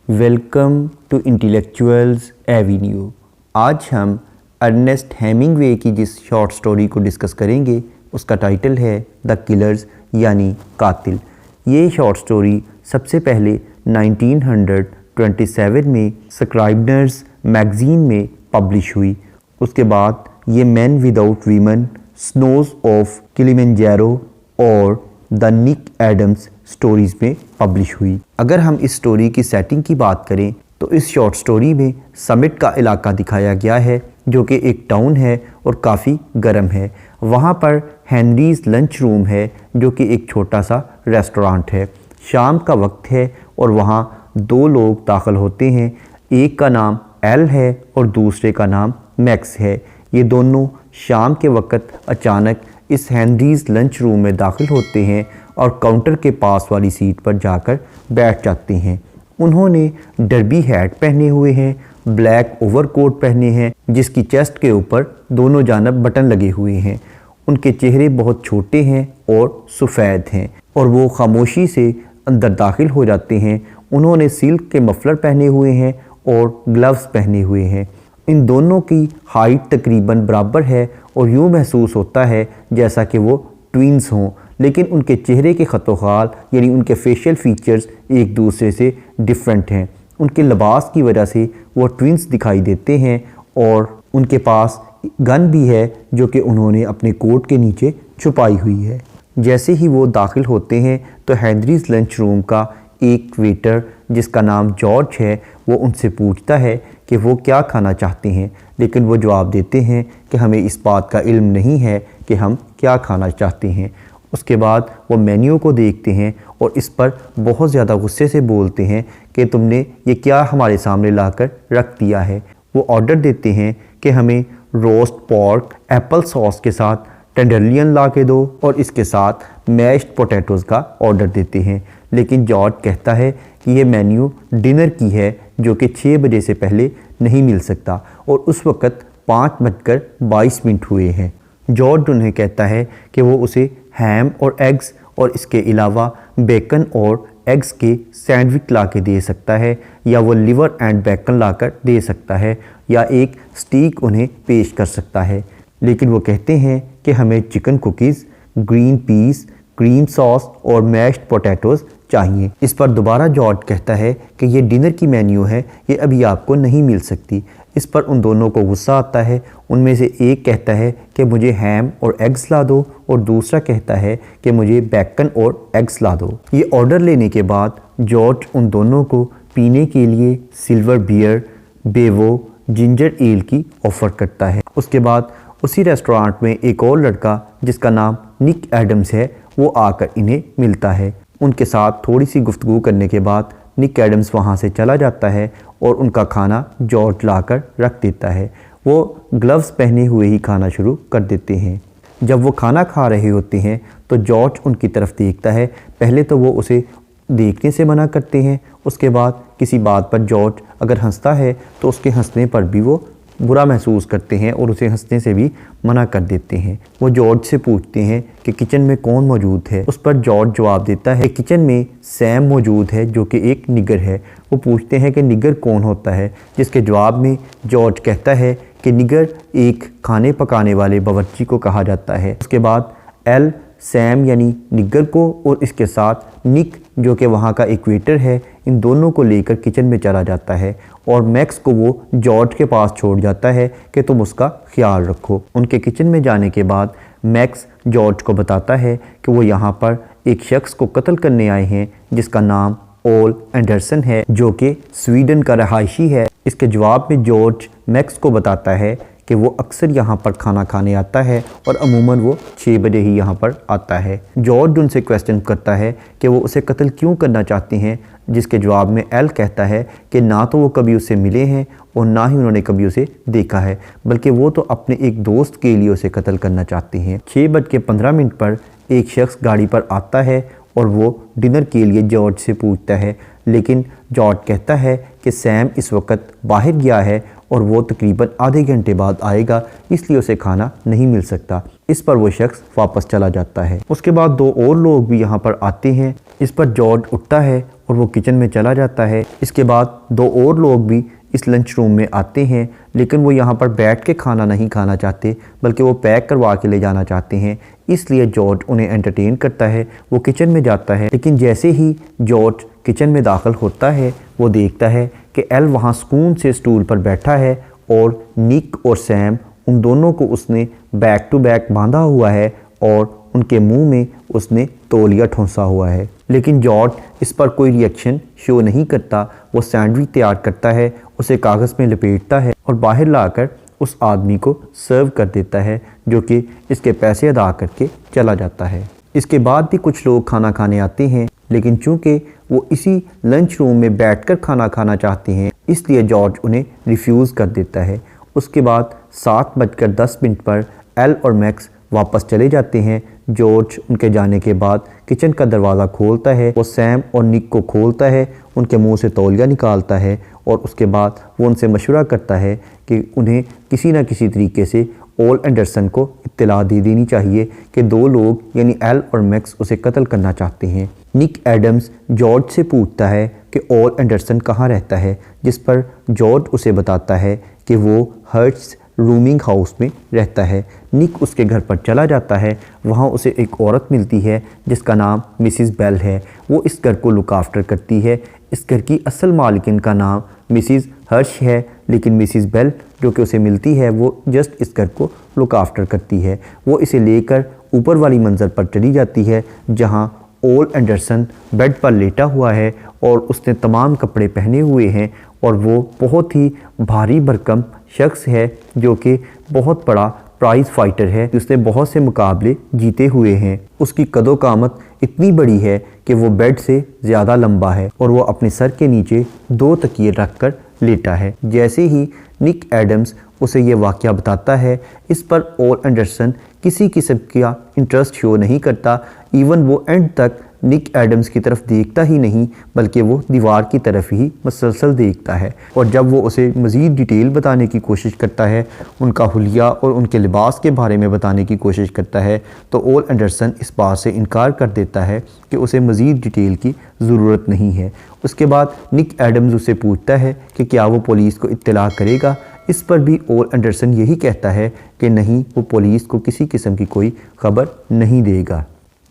Welcome to intellectuals Avenue. आज हम Ernest Hemingway की जिस शॉर्ट स्टोरी को डिस्कस करेंगे उसका टाइटल है द किलर्स यानी कातिल। ये शॉर्ट स्टोरी सबसे पहले 1927 में स्क्राइबनर्स मैगज़ीन में पब्लिश हुई। उसके बाद ये man without women, snows of Kilimanjaro और द निक एडम्स स्टोरीज़ में पब्लिश हुई। अगर हम इस स्टोरी की सेटिंग की बात करें तो इस शॉर्ट स्टोरी में समिट का इलाका दिखाया गया है जो कि एक टाउन है और काफ़ी गर्म है। वहाँ पर हेनरीज लंच रूम है जो कि एक छोटा सा रेस्टोरेंट है। शाम का वक्त है और वहाँ दो लोग दाखिल होते हैं। एक का नाम एल है और दूसरे का नाम मैक्स है। ये दोनों शाम के वक्त अचानक इस हेनरीज लंच रूम में दाखिल होते हैं और काउंटर के पास वाली सीट पर जाकर बैठ जाते हैं। उन्होंने डर्बी हैट पहने हुए हैं, ब्लैक ओवरकोट पहने हैं जिसकी चेस्ट के ऊपर दोनों जानब बटन लगे हुए हैं। उनके चेहरे बहुत छोटे हैं और सफ़ेद हैं और वो खामोशी से अंदर दाखिल हो जाते हैं। उन्होंने सिल्क के मफलर पहने हुए हैं और ग्लव्स पहने हुए हैं। इन दोनों की हाइट तकरीबन बराबर है और यूँ महसूस होता है जैसा कि वो ट्विन्स हों, लेकिन उनके चेहरे के ख़तोखाल यानी उनके फेशियल फीचर्स एक दूसरे से डिफरेंट हैं। उनके लिबास की वजह से वो ट्विन्स दिखाई देते हैं और उनके पास गन भी है जो कि उन्होंने अपने कोट के नीचे छुपाई हुई है। जैसे ही वो दाखिल होते हैं तो हेनरीज लंच रूम का एक वेटर जिसका नाम जॉर्ज है वो उनसे पूछता है कि वो क्या खाना चाहते हैं, लेकिन वो जवाब देते हैं कि हमें इस बात का इल्म नहीं है कि हम क्या खाना चाहते हैं। उसके बाद वो मेन्यू को देखते हैं और इस पर बहुत ज़्यादा गुस्से से बोलते हैं कि तुमने ये क्या हमारे सामने लाकर रख दिया है। वो ऑर्डर देते हैं कि हमें रोस्ट पोर्क एप्पल सॉस के साथ टेंडरलियन ला के दो और इसके साथ मैश्ड पोटैटोज़ का ऑर्डर देते हैं। लेकिन जॉर्ज कहता है कि ये मेन्यू डिनर की है जो कि 6 बजे से पहले नहीं मिल सकता और उस वक़्त 5:22 हुए हैं। जॉर्ज उन्हें कहता है कि वो उसे हैम और एग्स और इसके अलावा बेकन और एग्स के सैंडविच ला के दे सकता है, या वो लिवर एंड बेकन लाकर दे सकता है, या एक स्टीक उन्हें पेश कर सकता है। लेकिन वो कहते हैं कि हमें chicken cookies, green peas, cream sauce और मैश्ड पोटैटोज़ चाहिए। इस पर दोबारा जॉर्ज कहता है कि ये डिनर की मेन्यू है, ये अभी आपको नहीं मिल सकती। इस पर उन दोनों को गुस्सा आता है। उनमें से एक कहता है कि मुझे हैम और एग्स ला दो और दूसरा कहता है कि मुझे बेकन और एग्स ला दो। ये ऑर्डर लेने के बाद जॉर्ज उन दोनों को पीने के लिए सिल्वर बियर, बेवो, जिंजर एल की ऑफ़र करता है। उसके बाद उसी रेस्टोरेंट में एक और लड़का जिसका नाम निक एडम्स है वो आकर इन्हें मिलता है। उनके साथ थोड़ी सी गुफ्तगू करने के बाद निक एडम्स वहाँ से चला जाता है और उनका खाना जॉर्ज लाकर रख देता है। वो ग्लव्स पहने हुए ही खाना शुरू कर देते हैं। जब वो खाना खा रहे होते हैं तो जॉर्ज उनकी तरफ देखता है। पहले तो वो उसे देखने से मना करते हैं, उसके बाद किसी बात पर जॉर्ज अगर हंसता है तो उसके हंसने पर भी वो बुरा महसूस करते हैं और उसे हंसने से भी मना कर देते हैं। वो जॉर्ज से पूछते हैं कि किचन में कौन मौजूद है। उस पर जॉर्ज जवाब देता है किचन में सैम मौजूद है जो कि एक निगर है। वो पूछते हैं कि निगर कौन होता है, जिसके जवाब में जॉर्ज कहता है कि निगर एक खाने पकाने वाले बावर्ची को कहा जाता है। उसके बाद एल सैम यानी निगर को और इसके साथ निक जो कि वहाँ का एक वेटर है, इन दोनों को लेकर किचन में चला जाता है और मैक्स को वो जॉर्ज के पास छोड़ जाता है कि तुम उसका ख्याल रखो। उनके किचन में जाने के बाद मैक्स जॉर्ज को बताता है कि वो यहाँ पर एक शख्स को कत्ल करने आए हैं जिसका नाम ओल एंडरसन है जो कि स्वीडन का रहायशी है। इसके जवाब में जॉर्ज मैक्स को बताता है कि वो अक्सर यहाँ पर खाना खाने आता है और अमूमन वो 6 बजे ही यहाँ पर आता है। जॉर्ज उनसे क्वेश्चन करता है कि वो उसे कत्ल क्यों करना चाहते हैं, जिसके जवाब में एल कहता है कि ना तो वो कभी उससे मिले हैं और ना ही उन्होंने कभी उसे देखा है, बल्कि वो तो अपने एक दोस्त के लिए उसे कत्ल करना चाहते हैं। 6:15 पर एक शख्स गाड़ी पर आता है और वो डिनर के लिए जॉर्ज से पूछता है, लेकिन जॉर्ज कहता है कि सैम इस वक्त बाहर गया है और वो तकरीबन आधे घंटे बाद आएगा, इसलिए उसे खाना नहीं मिल सकता। इस पर वो शख्स वापस चला जाता है। उसके बाद 2 और लोग भी यहाँ पर आते हैं। इस पर जॉर्ज उठता है और वो किचन में चला जाता है। इसके बाद 2 और लोग भी इस लंच रूम में आते हैं, लेकिन वो यहाँ पर बैठ के खाना नहीं खाना चाहते बल्कि वो पैक करवा के ले जाना चाहते हैं। इसलिए जॉर्ज उन्हें एंटरटेन करता है, वो किचन में जाता है। लेकिन जैसे ही जॉर्ज किचन में दाखिल होता है वो देखता है कि एल वहाँ सुकून से स्टूल पर बैठा है और निक और सैम उन दोनों को उसने बैक टू बैक बांधा हुआ है और उनके मुंह में उसने तौलिया ठूंसा हुआ है। लेकिन जॉर्ज इस पर कोई रिएक्शन शो नहीं करता। वो सैंडविच तैयार करता है, उसे कागज़ में लपेटता है और बाहर लाकर उस आदमी को सर्व कर देता है, जो कि इसके पैसे अदा करके चला जाता है। इसके बाद भी कुछ लोग खाना खाने आते हैं, लेकिन चूंकि वो इसी लंच रूम में बैठकर खाना खाना चाहते हैं, इसलिए जॉर्ज उन्हें रिफ्यूज़ कर देता है। उसके बाद 7:10 पर एल और मैक्स वापस चले जाते हैं। जॉर्ज उनके जाने के बाद किचन का दरवाज़ा खोलता है, वो सैम और निक को खोलता है, उनके मुंह से तौलिया निकालता है और उसके बाद वो उनसे मशवरा करता है कि उन्हें किसी न किसी तरीके से ओल एंडरसन को इत्तला दे देनी चाहिए कि 2 लोग यानी एल और मैक्स उसे कत्ल करना चाहते हैं। निक एडम्स जॉर्ज से पूछता है कि ओल एंडरसन कहाँ रहता है, जिस पर जॉर्ज उसे बताता है कि वो हर्ट्स रूमिंग हाउस में रहता है। निक उसके घर पर चला जाता है, वहाँ उसे एक औरत मिलती है जिसका नाम मिसिस बेल है। वो इस घर को लुक आफ्टर करती है। इस घर की असल मालिकिन का नाम मिसिस हर्श है, लेकिन मिसिस बेल जो कि उसे मिलती है वो जस्ट इस घर को लुक आफ्टर करती है। वो इसे लेकर ऊपर वाली मंजिल पर चली जाती है जहाँ ओल एंडरसन बेड पर लेटा हुआ है और उसने तमाम कपड़े पहने हुए हैं और वो बहुत ही भारी भरकम शख्स है जो कि बहुत बड़ा प्राइज़ फाइटर है। उसने बहुत से मुकाबले जीते हुए हैं। उसकी कदो कामत इतनी बड़ी है कि वो बेड से ज़्यादा लंबा है और वो अपने सर के नीचे 2 तकिए रख कर लेटा है। जैसे ही निक एडम्स उसे ये वाक़या बताता है, इस पर ओल एंडरसन किसी किस्म का इंटरेस्ट शो नहीं करता। इवन वो एंड तक निक एडम्स की तरफ देखता ही नहीं बल्कि वो दीवार की तरफ ही मुसलसल देखता है। और जब वो उसे मज़ीद डिटेल बताने की कोशिश करता है, उनका हुलिया और उनके लिबास के बारे में बताने की कोशिश करता है, तो ओल एंडरसन इस बात से इनकार कर देता है कि उसे मज़ीद डिटेल की ज़रूरत नहीं है। उसके बाद निक एडम्स उसे पूछता है कि क्या वो पुलिस को इत्तला करेगा। इस पर भी ओल एंडरसन यही कहता है कि नहीं, वो पुलिस को किसी किस्म की कोई ख़बर नहीं देगा।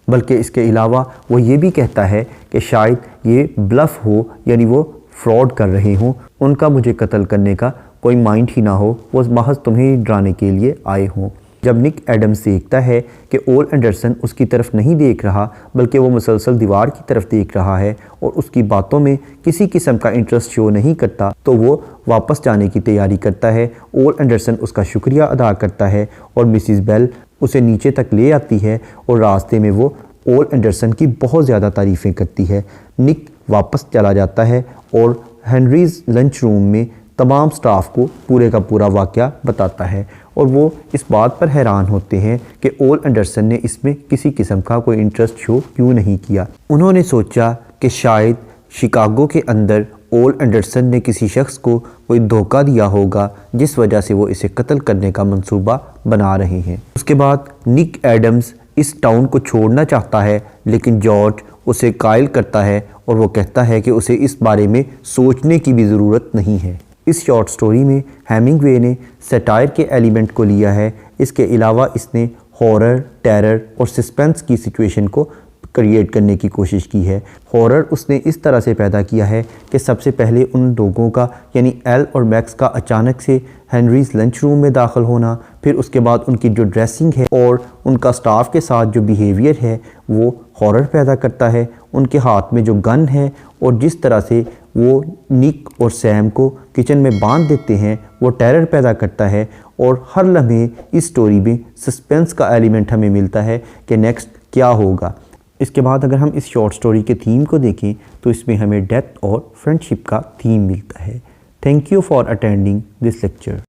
बल्कि इसके अलावा वो ये भी कहता है कि शायद ये ब्लफ हो, यानी वो फ्रॉड कर रहे हों, उनका मुझे कत्ल करने का कोई माइंड ही ना हो, वो महज तुम्हें डराने के लिए आए हों। जब निक एडम्स देखता है कि ओल एंडरसन उसकी तरफ नहीं देख रहा बल्कि वो मुसलसल दीवार की तरफ देख रहा है और उसकी बातों में किसी किस्म का इंटरेस्ट शो नहीं करता, तो वो वापस जाने की तैयारी करता है। ओल एंडरसन उसका शुक्रिया अदा करता है और मिसिस बेल उसे नीचे तक ले आती है और रास्ते में वो ओल एंडरसन की बहुत ज़्यादा तारीफ़ें करती है। निक वापस चला जाता है और हेनरीज़ लंच रूम में तमाम स्टाफ को पूरे का पूरा वाक़या बताता है और वो इस बात पर हैरान होते हैं कि ओल एंडरसन ने इसमें किसी किस्म का कोई इंटरेस्ट शो क्यों नहीं किया। उन्होंने सोचा कि शायद शिकागो के अंदर ओल एंडरसन ने किसी शख्स को कोई धोखा दिया होगा, जिस वजह से वो इसे कत्ल करने का मंसूबा बना रहे हैं। उसके बाद निक एडम्स इस टाउन को छोड़ना चाहता है, लेकिन जॉर्ज उसे कायल करता है और वो कहता है कि उसे इस बारे में सोचने की भी ज़रूरत नहीं है। इस शॉर्ट स्टोरी में हेमिंगवे ने सटायर के एलिमेंट को लिया है। इसके अलावा इसने हॉरर, टेरर और सस्पेंस की सिचुएशन को क्रिएट करने की कोशिश की है। हॉरर उसने इस तरह से पैदा किया है कि सबसे पहले उन लोगों का यानी एल और मैक्स का अचानक से हेनरीज़ लंच रूम में दाखिल होना, फिर उसके बाद उनकी जो ड्रेसिंग है और उनका स्टाफ के साथ जो बिहेवियर है वो हॉरर पैदा करता है। उनके हाथ में जो गन है और जिस तरह से वो निक और सैम को किचन में बांध देते हैं वो टेरर पैदा करता है और हर लम्हे इस स्टोरी में सस्पेंस का एलिमेंट हमें मिलता है कि नेक्स्ट क्या होगा। इसके बाद अगर हम इस शॉर्ट स्टोरी के थीम को देखें तो इसमें हमें डेथ और फ्रेंडशिप का थीम मिलता है। Thank you for attending this lecture.